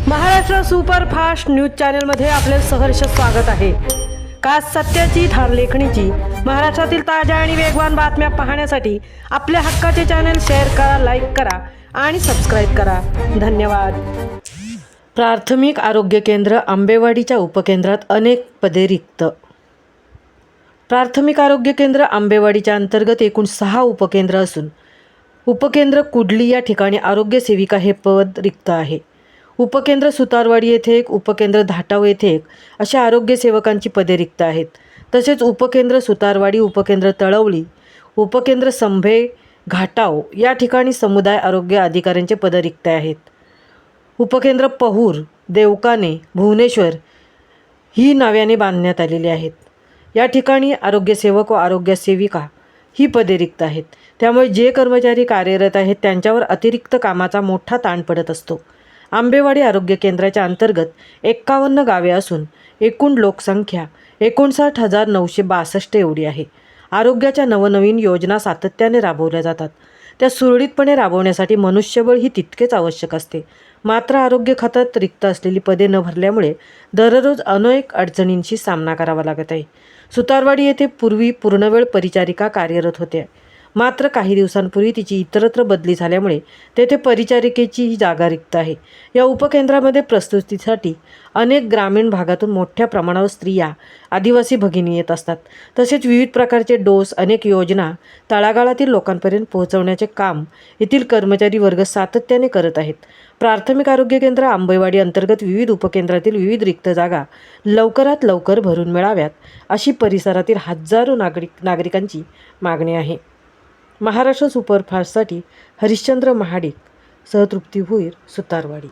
Maharashtra superfast news चॅनलमध्ये आपले सहर्ष स्वागत आहे। खास सत्याची थार लेखणीची महाराष्ट्रातील ताज्या आणि वेगवान बातम्या पाहण्यासाठी आपल्या हक्काचे चॅनल शेअर करा, लाईक करा आणि सबस्क्राइब करा। धन्यवाद। प्राथमिक आरोग्य केंद्र आंबेवाडीच्या उपकेंद्रात अनेक पदे रिक्त। प्राथमिक आरोग्य केंद्र आंबेवाडीच्या अंतर्गत एकूण 6 उपकेंद्र असून उपकेंद्र कुडली या ठिकाणी आरोग्य सेविका हे पद रिक्त आहे। उपकेंद्र सुतारवाडी येथे एक, उपकेंद्र धाटाव येथे एक अशा आरोग्य सेवकांची पदे रिक्त आहेत। तसेच उपकेंद्र सुतारवाडी, उपकेंद्र तळवली, उपकेंद्र संभे घाटाव या ठिकाणी समुदाय आरोग्य अधिकाऱ्यांचे पदे रिक्त आहेत। उपकेंद्र पहूर, देवकाने, भुवनेश्वर ही नव्याने बांधण्यात आलेली आहेत। या ठिकाणी आरोग्य सेवक व आरोग्य सेविका ही पदे रिक्त आहेत। त्यामुळे जे कर्मचारी कार्यरत आहेत त्यांच्यावर अतिरिक्त कामाचा मोठा ताण पडत असतो। आंबेवाडी आरोग्य केंद्राच्या अंतर्गत 51 गावे असून एकूण लोकसंख्या 59,962 एवढी आहे। आरोग्याच्या नवनवीन योजना सातत्याने राबवल्या जातात। त्या सुरळीतपणे राबवण्यासाठी मनुष्यबळ ही तितकेच आवश्यक असते। मात्र आरोग्य खात्यात रिक्त असलेली पदे न भरल्यामुळे दररोज अनेक अडचणींशी सामना करावा लागत आहे। सुतारवाडी येथे पूर्वी पूर्णवेळ परिचारिका कार्यरत होत्या, मात्र काही दिवसांपूर्वी तिची इतरत्र बदली झाल्यामुळे तेथे परिचारिकेची जागा रिक्त आहे। या उपकेंद्रामध्ये प्रसूतीसाठी अनेक ग्रामीण भागातून मोठ्या प्रमाणावर स्त्रिया, आदिवासी भगिनी येत असतात। तसेच विविध प्रकारचे डोस, अनेक योजना तळागाळातील लोकांपर्यंत पोहोचवण्याचे काम येथील कर्मचारी वर्ग सातत्याने करत आहेत। प्राथमिक आरोग्य केंद्र आंबेवाडी अंतर्गत विविध उपकेंद्रातील विविध रिक्त जागा लवकरात लवकर भरून मिळाव्यात अशी परिसरातील हजारो नागरिकांची मागणी आहे। महाराष्ट्र सुपरफास्टसाठी हरिश्चंद्र महाडिक, सहतृप्ती भुईर, सुतारवाडी।